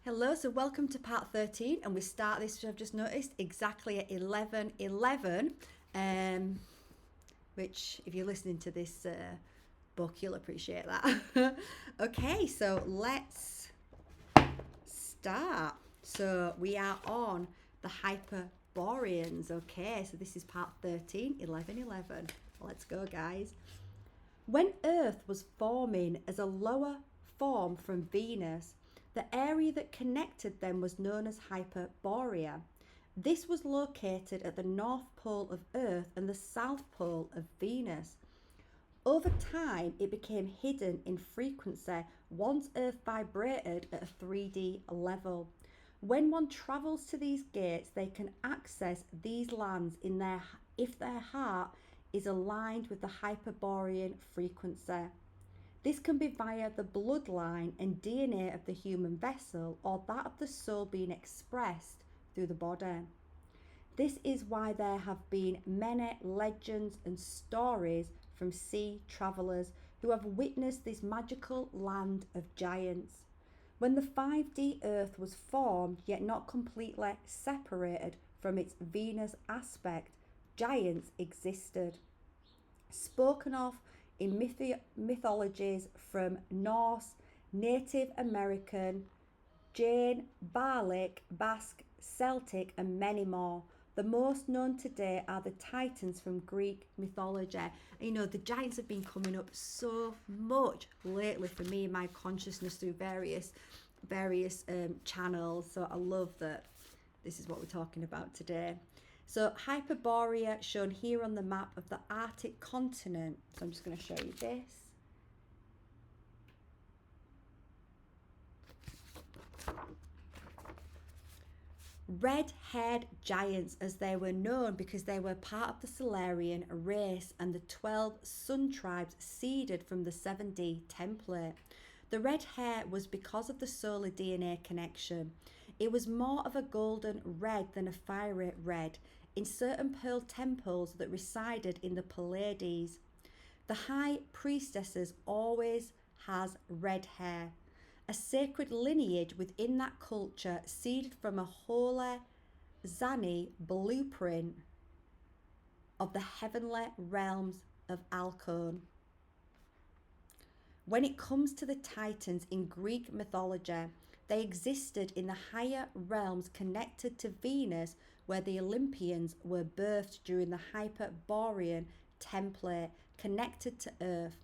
Hello, so welcome to part 13, and we start this, I've just noticed, exactly at 11:11, which if you're listening to this book, you'll appreciate that. Okay, so let's start. So we are on the Hyperboreans. Okay, so this is part 13, 11:11. Let's go, guys. When Earth was forming as a lower form from Venus, the area that connected them was known as Hyperborea. This was located at the North Pole of Earth and the South Pole of Venus. Over time, it became hidden in frequency once Earth vibrated at a 3D level. When one travels to these gates, they can access these lands if their heart is aligned with the Hyperborean frequency. This can be via the bloodline and DNA of the human vessel or that of the soul being expressed through the body. This is why there have been many legends and stories from sea travellers who have witnessed this magical land of giants. When the 5D Earth was formed, yet not completely separated from its Venus aspect, giants existed. Spoken of in mythologies from Norse, Native American, Jain, Barlic, Basque, Celtic, and many more. The most known today are the Titans from Greek mythology. You know, the giants have been coming up so much lately for me in my consciousness through various channels. So I love that this is what we're talking about today. So Hyperborea shown here on the map of the Arctic continent. So I'm just going to show you this. Red-haired giants, as they were known because they were part of the Solarian race and the 12 sun tribes seeded from the 7D template. The red hair was because of the solar DNA connection. It was more of a golden red than a fiery red in certain pearl temples that resided in the Pleiades. The high priestesses always has red hair. A sacred lineage within that culture seeded from a holy Zani blueprint of the heavenly realms of Alcon. When it comes to the Titans in Greek mythology, they existed in the higher realms connected to Venus, where the Olympians were birthed during the Hyperborean template connected to Earth.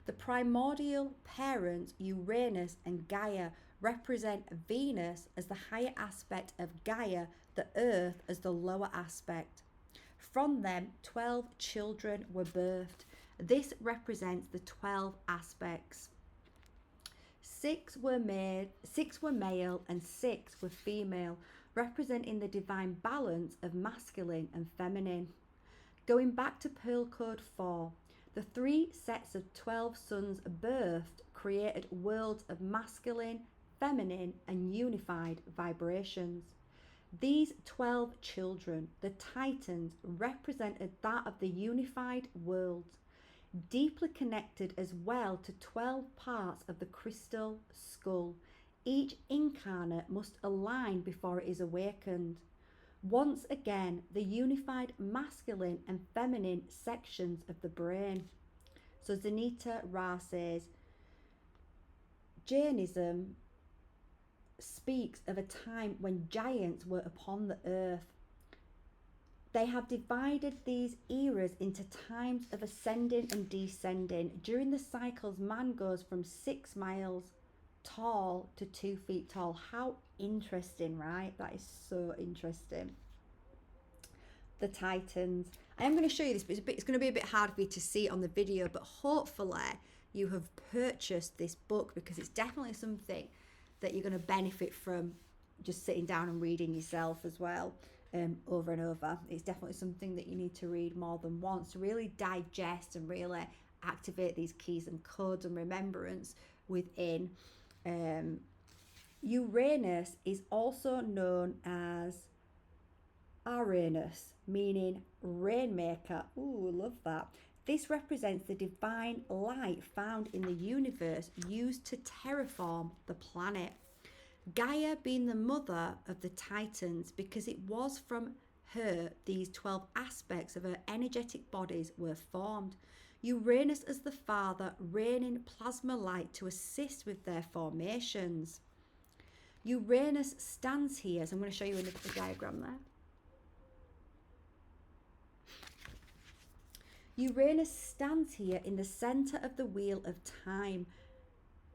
The primordial parents, Uranus and Gaia, represent Venus as the higher aspect of Gaia, the Earth as the lower aspect. From them, 12 children were birthed. This represents the 12 aspects. Six were male and 6 were female, representing the divine balance of masculine and feminine. Going back to Pearl Code 4, the 3 sets of 12 sons birthed created worlds of masculine, feminine, and unified vibrations. These 12 children, the Titans, represented that of the unified worlds, deeply connected as well to 12 parts of the crystal skull. Each incarnate must align before it is awakened. Once again, the unified masculine and feminine sections of the brain. So Zanita Ra says, Jainism speaks of a time when giants were upon the earth. They have divided these eras into times of ascending and descending. During the cycles, man goes from 6 miles tall to 2 feet tall. How interesting, right? That is so interesting. The Titans. I am going to show you this, but it's going to be a bit hard for you to see on the video, but hopefully you have purchased this book because it's definitely something that you're going to benefit from just sitting down and reading yourself as well. Over and over. It's definitely something that you need to read more than once to really digest and really activate these keys and codes and remembrance within. Uranus is also known as Uranus, meaning rainmaker. Ooh, love that. This represents the divine light found in the universe used to terraform the planet. Gaia being the mother of the Titans, because it was from her these 12 aspects of her energetic bodies were formed. Uranus as the father, raining plasma light to assist with their formations. Uranus stands here, so I'm going to show you in the diagram there. Uranus stands here in the center of the wheel of time.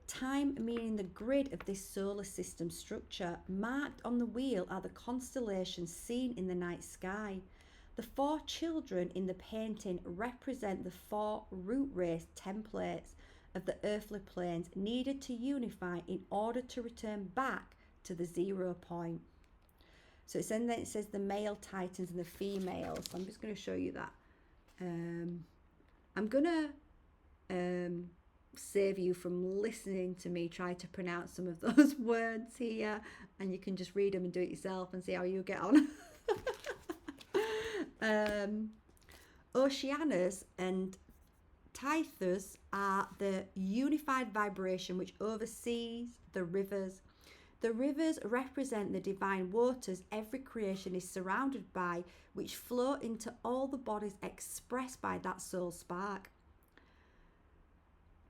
Time meaning the grid of this solar system structure. Marked on the wheel are the constellations seen in the night sky. The 4 children in the painting represent the 4 root race templates of the earthly planes needed to unify in order to return back to the 0 point. So it's then it says the male titans and the females. So I'm just going to show you that. I'm going to save you from listening to me try to pronounce some of those words here, and you can just read them and do it yourself and see how you get on. Oceanus and Tethys are the unified vibration which oversees the rivers. The rivers represent the divine waters every creation is surrounded by, which flow into all the bodies expressed by that soul spark.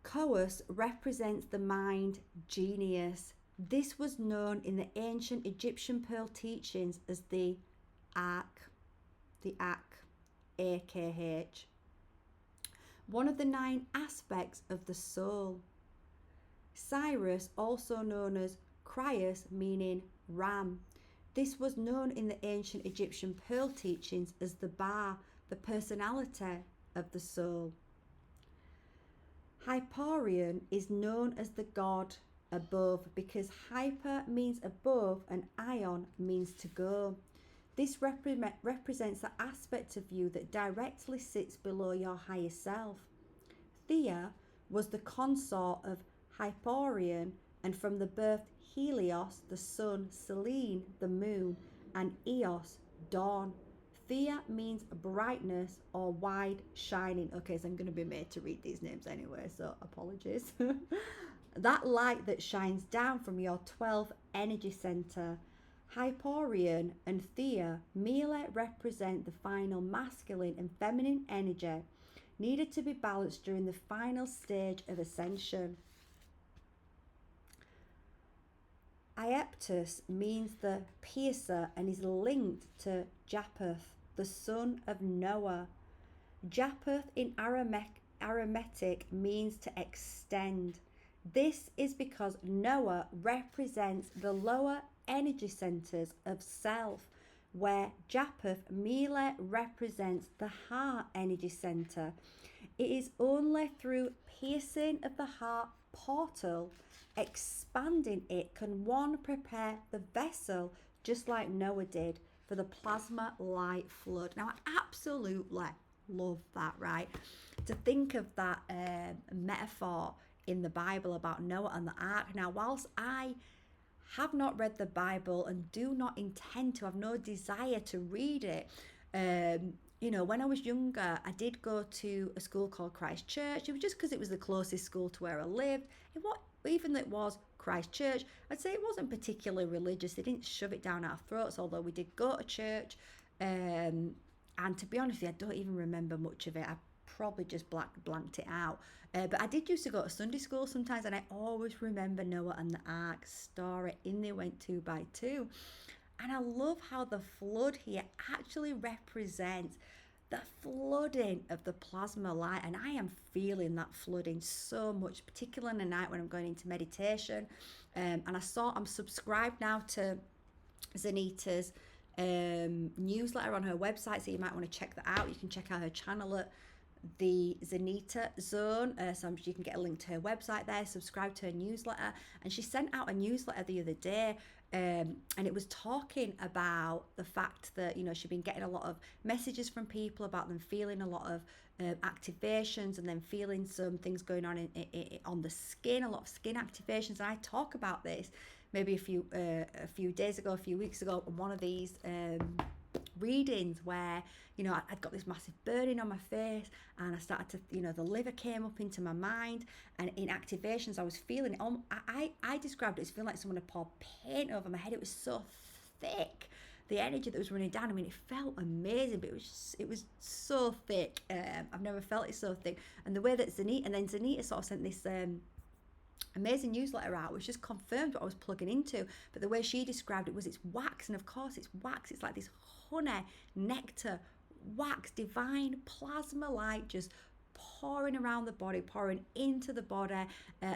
Choos represents the mind genius. This was known in the ancient Egyptian Pearl teachings as the Akh, AKH, one of the 9 aspects of the soul. Cyrus, also known as Crius, meaning ram. This was known in the ancient Egyptian Pearl teachings as the Ba, the personality of the soul. Hyperion is known as the god above because hyper means above and ion means to go. This represents the aspect of you that directly sits below your higher self. Thea was the consort of Hyperion, and from the birth Helios, the sun, Selene, the moon, and Eos, dawn. Thea means brightness or wide shining. Okay, so I'm going to be made to read these names anyway, so apologies. That light that shines down from your 12th energy center. Hyperion and Thea merely represent the final masculine and feminine energy needed to be balanced during the final stage of ascension. Aeptus means the piercer and is linked to Japheth, the son of Noah. Japheth in Aramaic means to extend. This is because Noah represents the lower energy centers of self, where Japheth merely represents the heart energy center. It is only through piercing of the heart portal, expanding it, can one prepare the vessel just like Noah did for the plasma light flood. Now I absolutely love that, right? To think of that metaphor in the Bible about Noah and the ark. Now whilst I have not read the Bible and do not intend to, have no desire to read it, you know, when I was younger, I did go to a school called Christ Church. It was just because it was the closest school to where I lived. Even though it was Christ Church, I'd say it wasn't particularly religious. They didn't shove it down our throats, although we did go to church. And to be honest with you, I don't even remember much of it. I probably just blanked it out. But I did used to go to Sunday school sometimes, and I always remember Noah and the Ark story. In they went 2 by 2. And I love how the flood here actually represents the flooding of the plasma light. And I am feeling that flooding so much, particularly in the night when I'm going into meditation. And I'm subscribed now to Zanita's newsletter on her website, so you might want to check that out. You can check out her channel at the Zanita Zone, so you can get a link to her website there. Subscribe to her newsletter, and she sent out a newsletter the other day, and it was talking about the fact that, you know, she'd been getting a lot of messages from people about them feeling a lot of activations, and then feeling some things going on on the skin, a lot of skin activations. And I talk about this maybe a few days ago, a few weeks ago, on one of these readings where, you know, I'd got this massive burning on my face, and I started to, you know, the liver came up into my mind, and in activations I was feeling it. I described it as feeling like someone had poured paint over my head. It was so thick, the energy that was running down. I mean, it felt amazing, but it was so thick. I've never felt it so thick. And the way that Zanita sort of sent this amazing newsletter out, which just confirmed what I was plugging into. But the way she described it was it's wax, and of course it's wax. It's like this honey, nectar, wax, divine plasma light just pouring around the body, pouring into the body.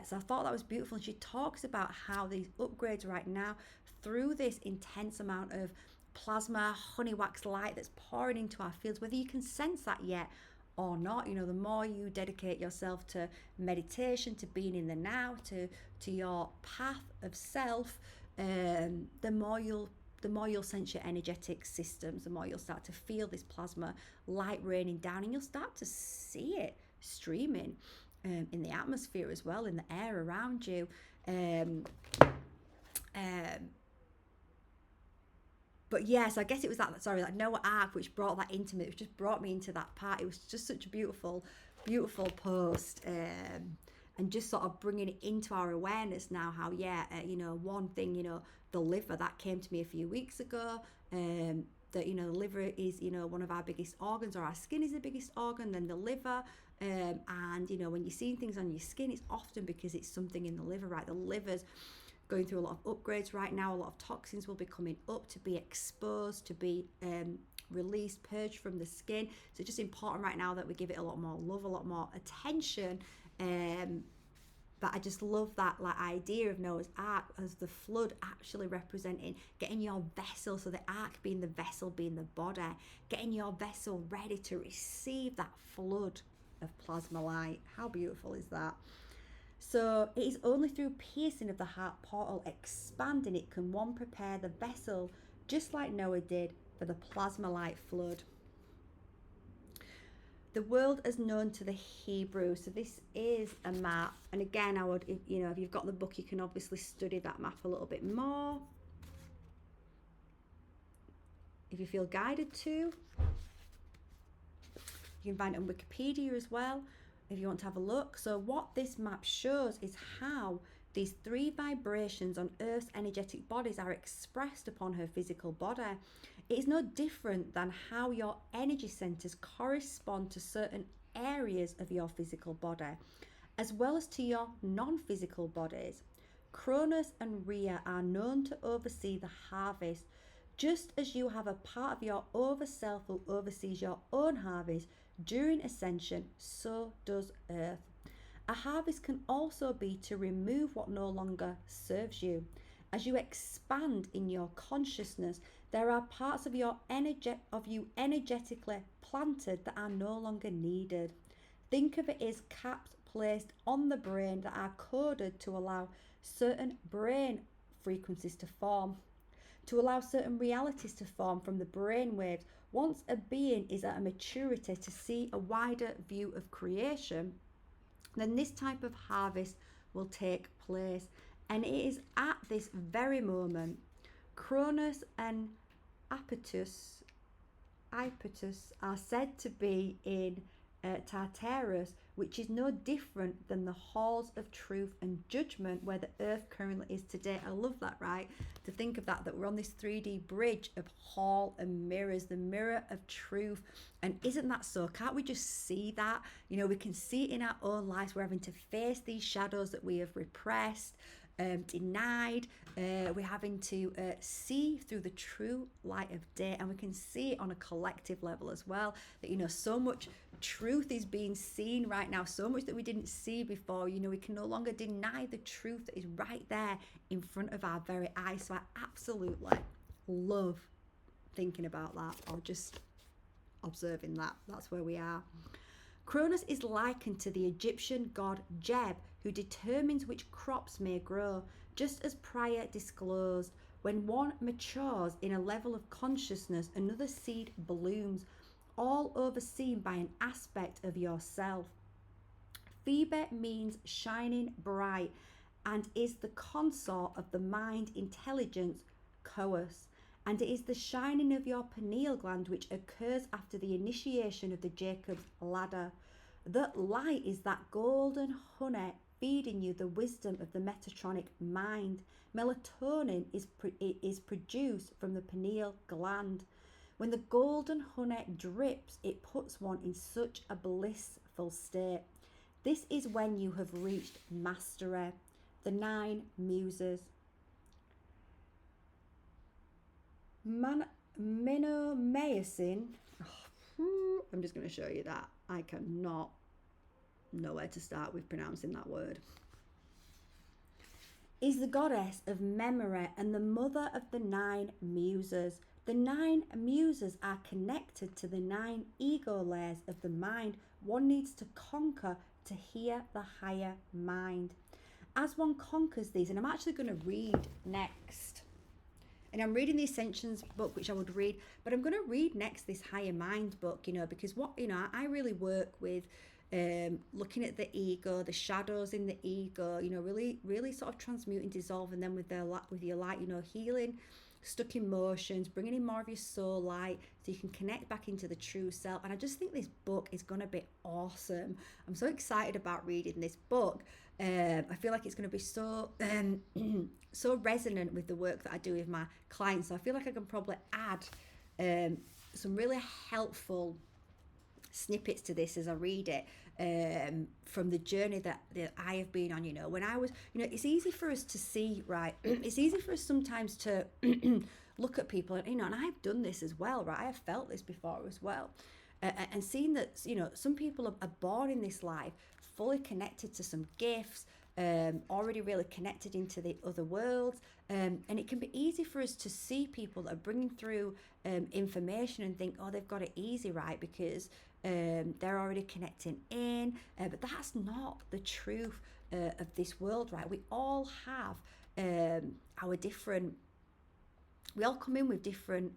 So I thought that was beautiful. And she talks about how these upgrades right now, through this intense amount of plasma, honey wax light that's pouring into our fields, whether you can sense that yet or not, you know, the more you dedicate yourself to meditation, to being in the now, to your path of self, the more you'll sense your energetic systems, the more you'll start to feel this plasma light raining down, and you'll start to see it streaming in the atmosphere as well, in the air around you. But yes, I guess it was that Noah Ark which brought that into me. It just brought me into that part. It was just such a beautiful post, and just sort of bringing it into our awareness now. How you know, one thing, you know, the liver, that came to me a few weeks ago. That, you know, the liver is, you know, one of our biggest organs, or our skin is the biggest organ, then the liver. And you know, when you're seeing things on your skin, it's often because it's something in the liver, right? The liver's going through a lot of upgrades right now. A lot of toxins will be coming up to be exposed, to be released, purged from the skin. So it's just important right now that we give it a lot more love, a lot more attention. But I just love that like idea of Noah's Ark as the flood actually representing getting your vessel, so the ark being the vessel, being the body, getting your vessel ready to receive that flood of plasma light. How beautiful is that? So it is only through piercing of the heart portal, expanding it, can one prepare the vessel, just like Noah did, for the plasma light flood. The world as known to the Hebrews. So this is a map, and again, I would, if you've got the book, you can obviously study that map a little bit more, if you feel guided to. You can find it on Wikipedia as well, if you want to have a look. So what this map shows is how these three vibrations on Earth's energetic bodies are expressed upon her physical body. It is no different than how your energy centers correspond to certain areas of your physical body, as well as to your non-physical bodies. Cronus and Rhea are known to oversee the harvest. Just as you have a part of your overself who oversees your own harvest during ascension, so does Earth. A harvest can also be to remove what no longer serves you. As you expand in your consciousness, there are parts of you energetically planted that are no longer needed. Think of it as caps placed on the brain that are coded to allow certain brain frequencies to form, to allow certain realities to form from the brain waves. Once a being is at a maturity to see a wider view of creation, then this type of harvest will take place. And it is at this very moment, Cronus and Iapetus are said to be in Tartarus, which is no different than the halls of truth and judgment where the earth currently is today. I love that, right? To think of that we're on this 3D bridge of hall and mirrors, the mirror of truth. And isn't that so? Can't we just see that? You know, we can see it in our own lives. We're having to face these shadows that we have repressed, denied. We're having to see through the true light of day, and we can see it on a collective level as well, that, you know, so much truth is being seen right now, so much that we didn't see before. You know, we can no longer deny the truth that is right there in front of our very eyes. So I absolutely love thinking about that, or just observing that. That's where we are. Cronus is likened to the Egyptian god Geb, who determines which crops may grow. Just as prior disclosed, when one matures in a level of consciousness, another seed blooms, all overseen by an aspect of yourself. Phoebe means shining bright and is the consort of the mind intelligence Coos, And it is the shining of your pineal gland which occurs after the initiation of the Jacob's ladder. That light is that golden honey feeding you the wisdom of the metatronic mind. Melatonin is produced from the pineal gland. When the golden honey drips, it puts one in such a blissful state. This is when you have reached mastery. The 9 muses. Menomaicin. I'm just going to show you that. I cannot know where to start with pronouncing that word. Is the goddess of memory and the mother of the 9 muses. The 9 muses are connected to the 9 ego layers of the mind one needs to conquer to hear the higher mind. As one conquers these, and I'm actually going to read next. And I'm reading the Ascensions book, which I would read, but I'm going to read next this Higher Mind book, because what, I really work with looking at the ego, the shadows in the ego, really, really sort of transmuting, dissolving them with your light, healing stuck emotions, bringing in more of your soul light so you can connect back into the true self. And I just think this book is going to be awesome. I'm so excited about reading this book. I feel like it's going to be so so resonant with the work that I do with my clients. So I feel like I can probably add some really helpful snippets to this as I read it, from the journey that I have been on. When I was, it's easy for us to see, right? It's easy for us sometimes to look at people and, and I've done this as well, right? I have felt this before as well, and seeing that, some people are born in this life fully connected to some gifts, already really connected into the other worlds, and it can be easy for us to see people that are bringing through information and think, oh, they've got it easy, right? Because they're already connecting in, but that's not the truth of this world, right? We all have our different, we all come in with different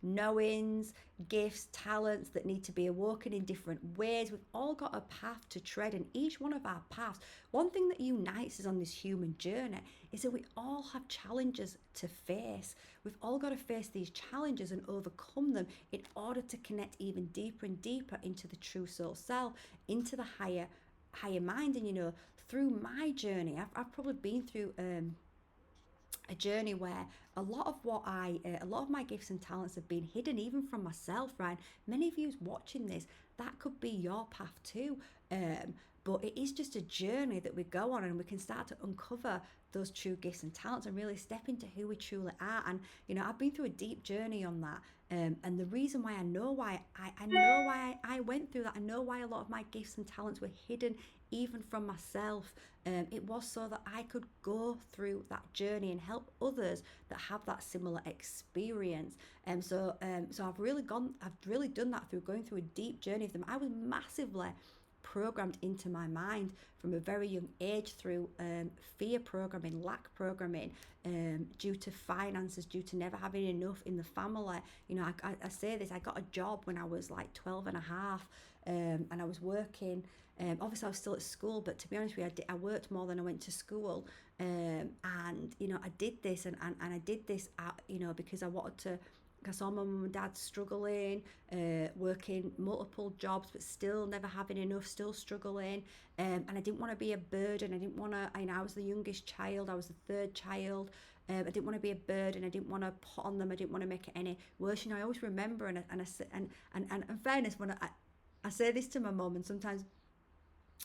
knowings, gifts, talents that need to be awoken in different ways. We've all got a path to tread, and each one of our paths, one thing that unites us on this human journey is that we all have challenges to face. We've all got to face these challenges and overcome them in order to connect even deeper and deeper into the true soul self, into the higher mind. And through my journey, I've probably been through a journey where a lot of my gifts and talents have been hidden even from myself, right? Many of you watching this, that could be your path too. But it is just a journey that we go on, and we can start to uncover those true gifts and talents and really step into who we truly are. And I've been through a deep journey on that, and the reason why I know why I went through that, I know why a lot of my gifts and talents were hidden even from myself. It was so that I could go through that journey and help others that have that similar experience. So I've really done that through going through a deep journey of them. I was massively programmed into my mind from a very young age through fear programming, lack programming, due to finances, due to never having enough in the family. I say this, I got a job when I was like 12 and a half, and I was working. Obviously I was still at school, but to be honest with you, I worked more than I went to school. And I did this, and I did this because I wanted to. I saw my mum and dad struggling, working multiple jobs, but still never having enough, still struggling. And I didn't want to be a burden. I didn't want to, I was the youngest child. I was the third child. I didn't want to be a burden. I didn't want to put on them. I didn't want to make it any worse. I always remember, and in fairness, when I say this to my mum, and sometimes,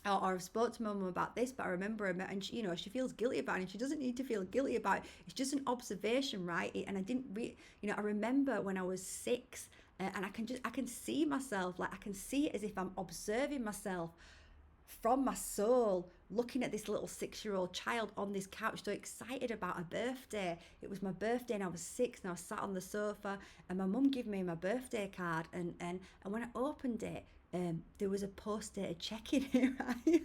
or I've spoke to my mum about this, but I remember her, and she, she feels guilty about it, and she doesn't need to feel guilty about it. It's just an observation, right? And I didn't I remember when I was 6, and I can see myself, like I can see it as if I'm observing myself from my soul, looking at this little 6-year-old child on this couch, so excited about a birthday. It was my birthday, and I was 6, and I was sat on the sofa, and my mum gave me my birthday card, and when I opened it, there was a post-dated check in it, right?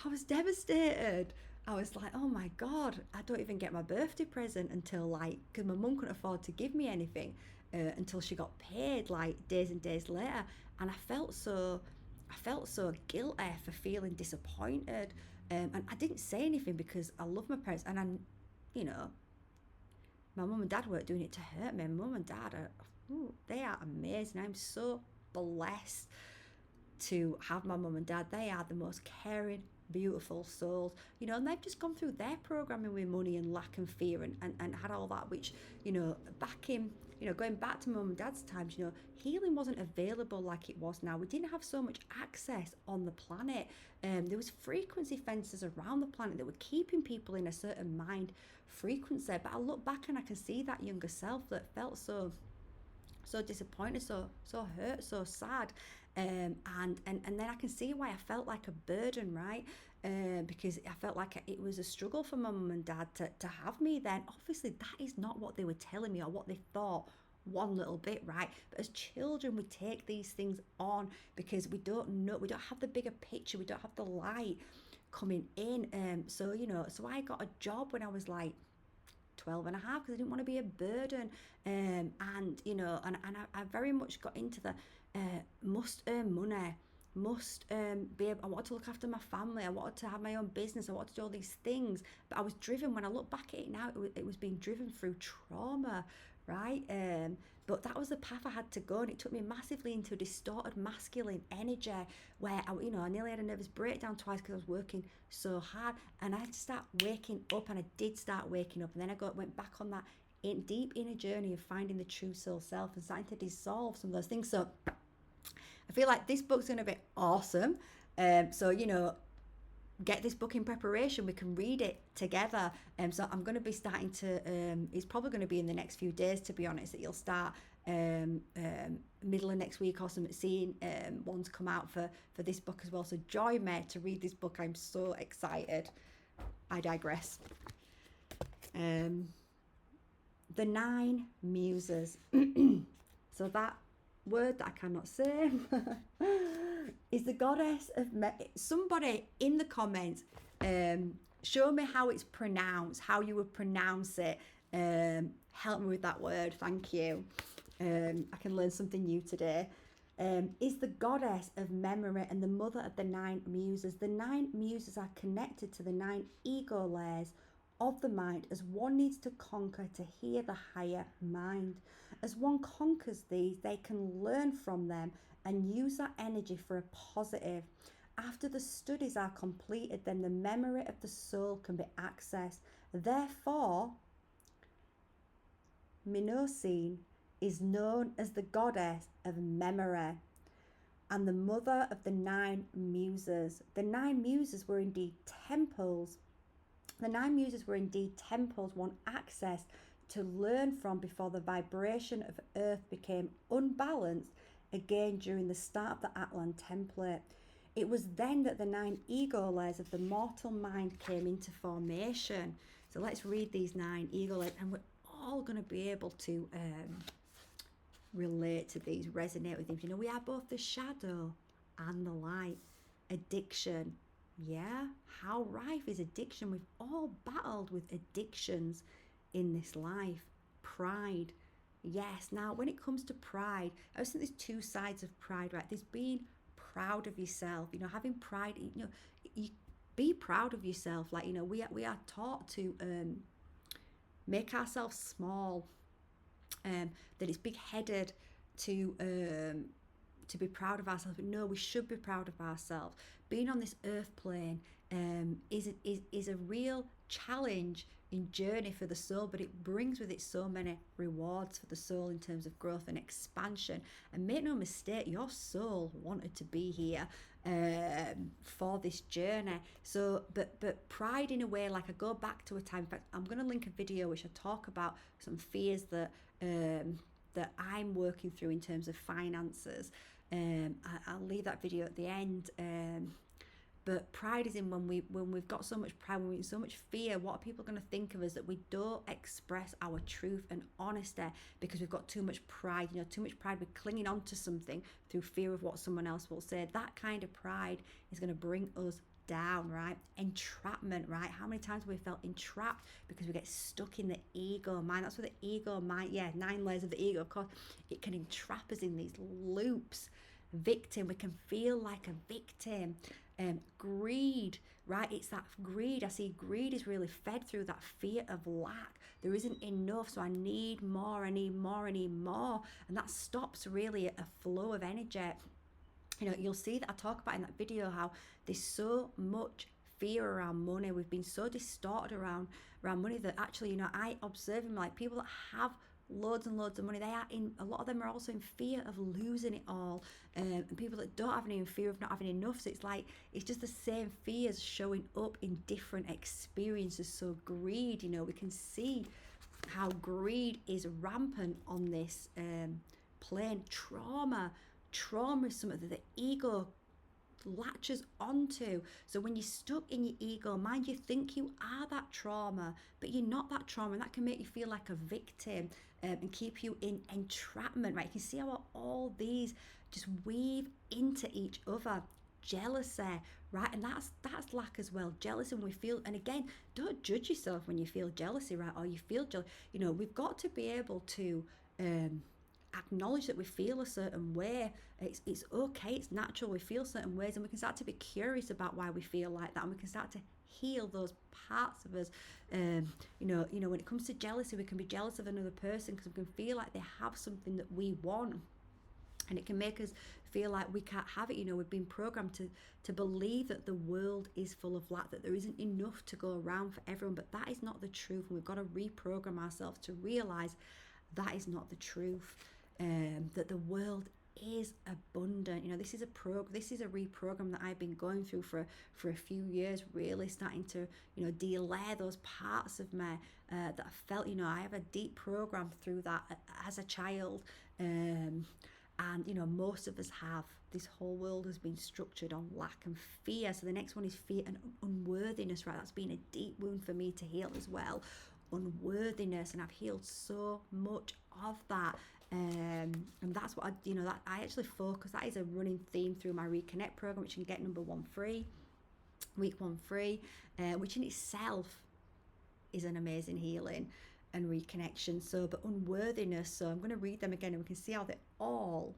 I was devastated. I was like, oh my God, I don't even get my birthday present until because my mum couldn't afford to give me anything until she got paid days and days later. And I felt so guilty for feeling disappointed. And I didn't say anything because I love my parents, and my mum and dad weren't doing it to hurt me. Mum and dad are, they are amazing. I'm so blessed to have my mum and dad. They are the most caring, beautiful souls, and they've just gone through their programming with money and lack and fear, and had all that, which, back in, going back to mum and dad's times, healing wasn't available like it was now. We didn't have so much access on the planet. There was frequency fences around the planet that were keeping people in a certain mind frequency. But I look back and I can see that younger self that felt so disappointed, so hurt, so sad, and then I can see why I felt like a burden, right? Because I felt like it was a struggle for my mum and dad to have me then. Obviously, that is not what they were telling me or what they thought one little bit, right? But as children, we take these things on because we don't know, we don't have the bigger picture, we don't have the light coming in. So I got a job when I was like 12 and a half because I didn't want to be a burden, and I very much got into the must earn money, must be able, I wanted to look after my family, I wanted to have my own business, I wanted to do all these things. But I was driven, when I look back at it now, it was being driven through trauma, right? But that was the path I had to go, and it took me massively into a distorted masculine energy where I nearly had a nervous breakdown twice because I was working so hard, and I had to start waking up, and I did start waking up, and then I went back on that deep inner journey of finding the true soul self and starting to dissolve some of those things. So I feel like this book's going to be awesome. So get this book in preparation. We can read it together. So I'm going to be starting to, it's probably going to be in the next few days, to be honest, that you'll start middle of next week or something, seeing ones come out for this book as well. So join me to read this book. I'm so excited. I digress. The 9 Muses. So that word that I cannot say is the goddess of somebody in the comments show me how it's pronounced, how you would pronounce it. Help me with that word, thank you. I can learn something new today. Is the goddess of memory and the mother of the 9 muses. The 9 muses are connected to the 9 ego layers of the mind as one needs to conquer to hear the higher mind. As one conquers these, they can learn from them and use that energy for a positive. After the studies are completed, then the memory of the soul can be accessed. Therefore, Mnemosyne is known as the goddess of memory and the mother of the 9 muses. The 9 muses were indeed temples. The 9 muses were indeed temples one accessed to learn from before the vibration of earth became unbalanced again during the start of the Atlan template. It was then that the 9 ego layers of the mortal mind came into formation. So let's read these 9 ego layers, and we're all going to be able to relate to these, resonate with them. We are both the shadow and the light. Addiction. Yeah, how rife is addiction? We've all battled with addictions in this life. Pride. Yes, now when it comes to pride, I always think there's 2 sides of pride, right? There's being proud of yourself, having pride, you be proud of yourself. Like, we are taught to make ourselves small, that it's big-headed to be proud of ourselves. But no, we should be proud of ourselves. Being on this earth plane is a real challenge in journey for the soul, but it brings with it so many rewards for the soul in terms of growth and expansion. And make no mistake, your soul wanted to be here for this journey. So but pride, in a way, like, I go back to a time, in fact I'm going to link a video which I talk about some fears that I'm working through in terms of finances. I'll leave that video at the end. But pride is in when we've got so much pride, when we've so much fear. What are people going to think of us, that we don't express our truth and honesty because we've got too much pride? Too much pride, we're clinging on to something through fear of what someone else will say. That kind of pride is going to bring us down, right? Entrapment, right? How many times have we felt entrapped because we get stuck in the ego mind? That's where the ego mind, 9 layers of the ego, of course, it can entrap us in these loops. victim. We can feel like a victim. Greed, right? It's that greed. I see greed is really fed through that fear of lack. There isn't enough, so I need more, I need more, I need more. And that stops really a flow of energy. You know, you'll see that I talk about in that video how there's so much fear around money. We've been so distorted around money that actually, you know, I observe them like people that have loads and loads of money, they are in, a lot of them are also in fear of losing it all, and people that don't have any, in fear of not having enough. So it's like, it's just the same fears showing up in different experiences. So greed, you know, we can see how greed is rampant on this plane. Trauma is something that the ego latches onto. So when you're stuck in your ego mind, you think you are that trauma, but you're not that trauma, and that can make you feel like a victim, and keep you in entrapment, right? You can see how all these just weave into each other. Jealousy, right? And that's lack as well. Jealousy, when we feel, and again, don't judge yourself when you feel jealousy, right? Or you feel jealous. You know, we've got to be able to acknowledge that we feel a certain way. It's okay, it's natural, we feel certain ways, and we can start to be curious about why we feel like that, and we can start to heal those parts of us. You know, when it comes to jealousy, we can be jealous of another person because we can feel like they have something that we want, and it can make us feel like we can't have it. You know, we've been programmed to believe that the world is full of lack, that there isn't enough to go around for everyone, but that is not the truth, and we've got to reprogram ourselves to realize that is not the truth. That the world is abundant. You know, this is a reprogram that I've been going through for a few years, really starting to, you know, de-layer those parts of me that I felt, you know, I have a deep program through that as a child, and you know, most of us have. This whole world has been structured on lack and fear. So the next one is fear and unworthiness, right? That's been a deep wound for me to heal as well. Unworthiness, and I've healed so much of that, and that's what that I actually focus. That is a running theme through my Reconnect program, which you can get week 1 free, which in itself is an amazing healing and reconnection. So, but unworthiness, so I'm going to read them again, and we can see how they all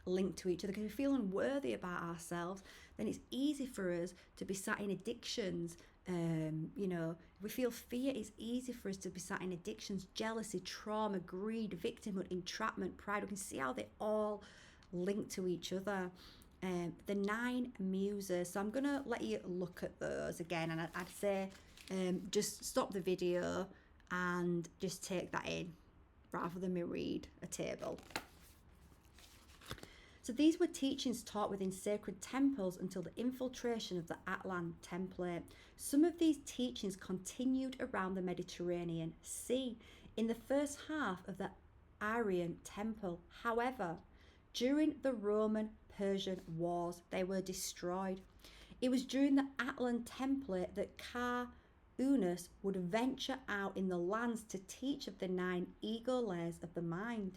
link to each other. Because if we feel unworthy about ourselves, then it's easy for us to be sat in addictions. You know, if we feel fear, it's easy for us to be sat in addictions, jealousy, trauma, greed, victimhood, entrapment, pride. We can see how they all link to each other. The 9 muses. So I'm going to let you look at those again, and I'd say just stop the video and just take that in rather than me read a table. So these were teachings taught within sacred temples until the infiltration of the Atlan template. Some of these teachings continued around the Mediterranean Sea in the first half of the Aryan temple. However, during the Roman-Persian wars, they were destroyed. It was during the Atlan template that Ka-Unas would venture out in the lands to teach of the 9 ego layers of the mind.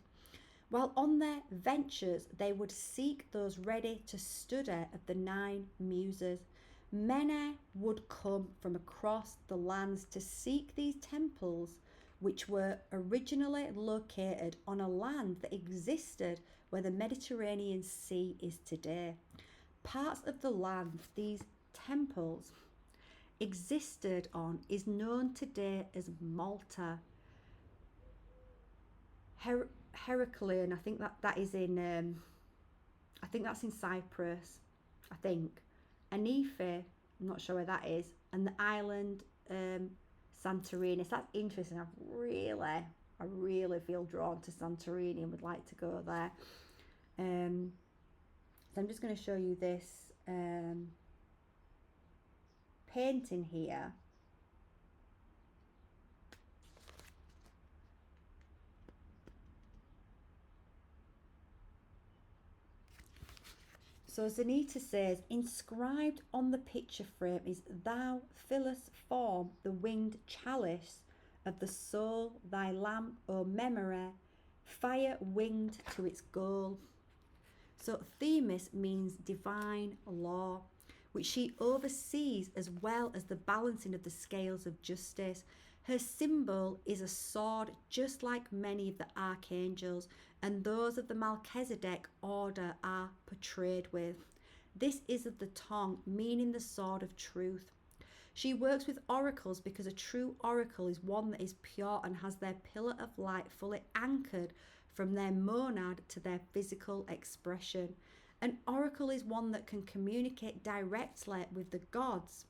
While on their ventures, they would seek those ready to study of the 9 muses. Many would come from across the lands to seek these temples, which were originally located on a land that existed where the Mediterranean Sea is today. Parts of the land these temples existed on is known today as Malta. Heraclean, I think that is in I think that's in Cyprus, I think. Anife, I'm not sure where that is, and the island Santorini. So that's interesting. I really feel drawn to Santorini and would like to go there. So I'm just going to show you this painting here. So Zanita says, inscribed on the picture frame is, thou fillest form the winged chalice of the soul, thy lamp, O memory, fire winged to its goal. So Themis means divine law, which she oversees as well as the balancing of the scales of justice. Her symbol is a sword, just like many of the archangels and those of the Melchizedek order are portrayed with. This is of the tongue, meaning the sword of truth. She works with oracles because a true oracle is one that is pure and has their pillar of light fully anchored from their monad to their physical expression. An oracle is one that can communicate directly with the gods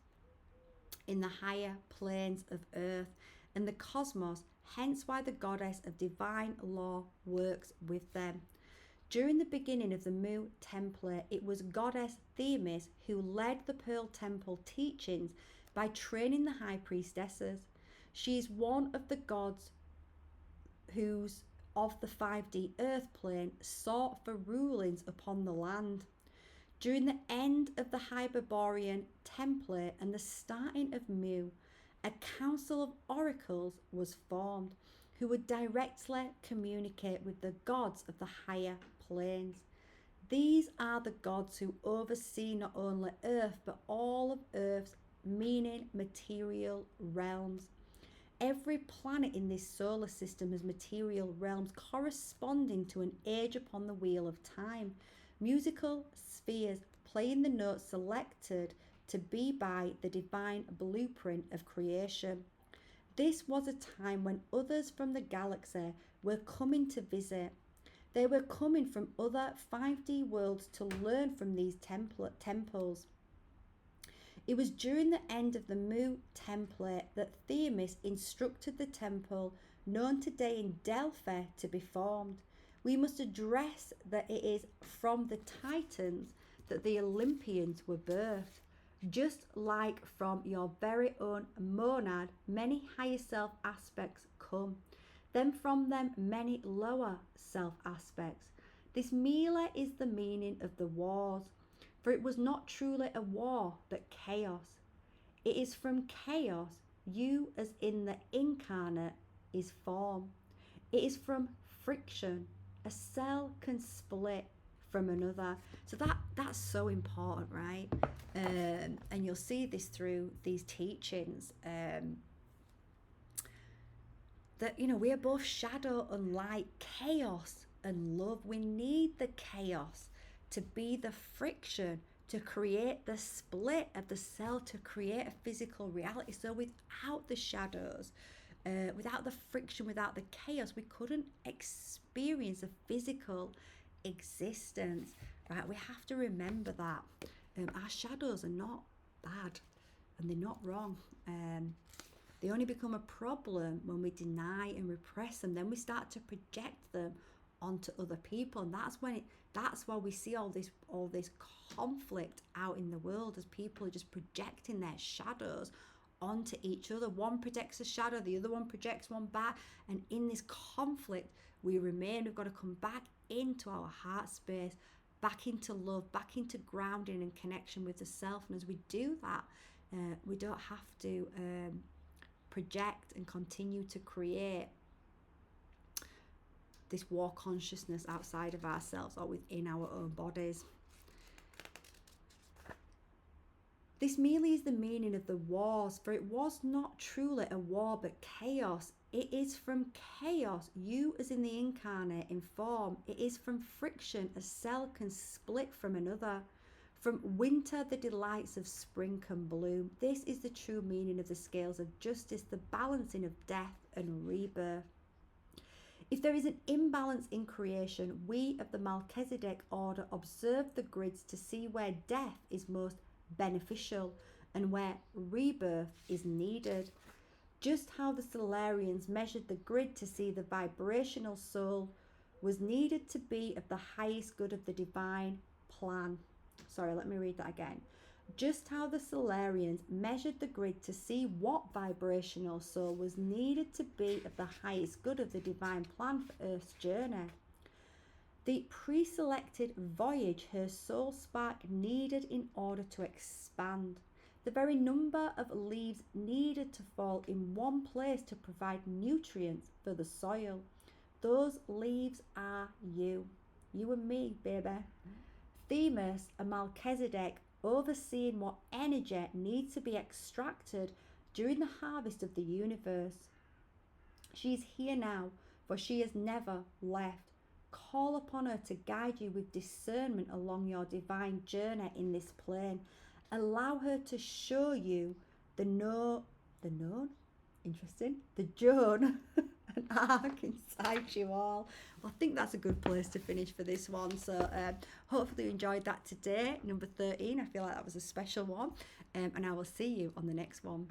in the higher planes of earth and the cosmos, hence why the goddess of divine law works with them. During the beginning of the Mu template, it was goddess Themis who led the Pearl Temple teachings by training the high priestesses. She is one of the gods whose of the 5D earth plane sought for rulings upon the land. During the end of the Hyperborean template and the starting of Mu, a council of oracles was formed who would directly communicate with the gods of the higher planes. These are the gods who oversee not only Earth but all of Earth's meaning material realms. Every planet in this solar system has material realms corresponding to an age upon the wheel of time. Musical spheres playing the notes selected to be by the divine blueprint of creation. This was a time when others from the galaxy were coming to visit. They were coming from other 5D worlds to learn from these temples. It was during the end of the Mu template that Themis instructed the temple known today in Delphi to be formed. We must address that it is from the Titans that the Olympians were birthed. Just like from your very own monad, many higher self aspects come. Then from them, many lower self aspects. This merely is the meaning of the wars. For it was not truly a war, but chaos. It is from chaos, you as in the incarnate, is form. It is from friction. A cell can split from another. So that's so important, right? And you'll see this through these teachings. That, we are both shadow and light, chaos and love. We need the chaos to be the friction, to create the split of the cell, to create a physical reality. So without the shadows, without the friction, without the chaos, we couldn't experience a physical existence, right? We have to remember that our shadows are not bad and they're not wrong. They only become a problem when we deny and repress them. Then we start to project them onto other people, and that's why we see all this conflict out in the world, as people are just projecting their shadows onto each other. One projects a shadow, the other one projects one back, and in this conflict we remain. We've got to come back into our heart space, back into love, back into grounding and connection with the self. And as we do that, we don't have to project and continue to create this war consciousness outside of ourselves or within our own bodies. This merely is the meaning of the wars, for it was not truly a war but chaos. It is from chaos, you as in the incarnate in form. It is from friction a cell can split from another. From winter the delights of spring can bloom. This is the true meaning of the scales of justice, the balancing of death and rebirth. If there is an imbalance in creation, we of the Melchizedek order observe the grids to see where death is most beneficial and where rebirth is needed. Just how the Solarians measured the grid to see the vibrational soul was needed to be of the highest good of the divine plan. Sorry, let me read that again. Just how the Solarians measured the grid to see what vibrational soul was needed to be of the highest good of the divine plan for Earth's journey. The pre-selected voyage her soul spark needed in order to expand. The very number of leaves needed to fall in one place to provide nutrients for the soil. Those leaves are you and me, baby. Themis and Melchizedek overseeing what energy needs to be extracted during the harvest of the universe. She is here now, for she has never left. Call upon her to guide you with discernment along your divine journey in this plane. Allow her to show you the known, interesting, the Joan and arc inside you all. Well, I think that's a good place to finish for this one. So hopefully you enjoyed that today, number 13. I feel like that was a special one. And I will see you on the next one.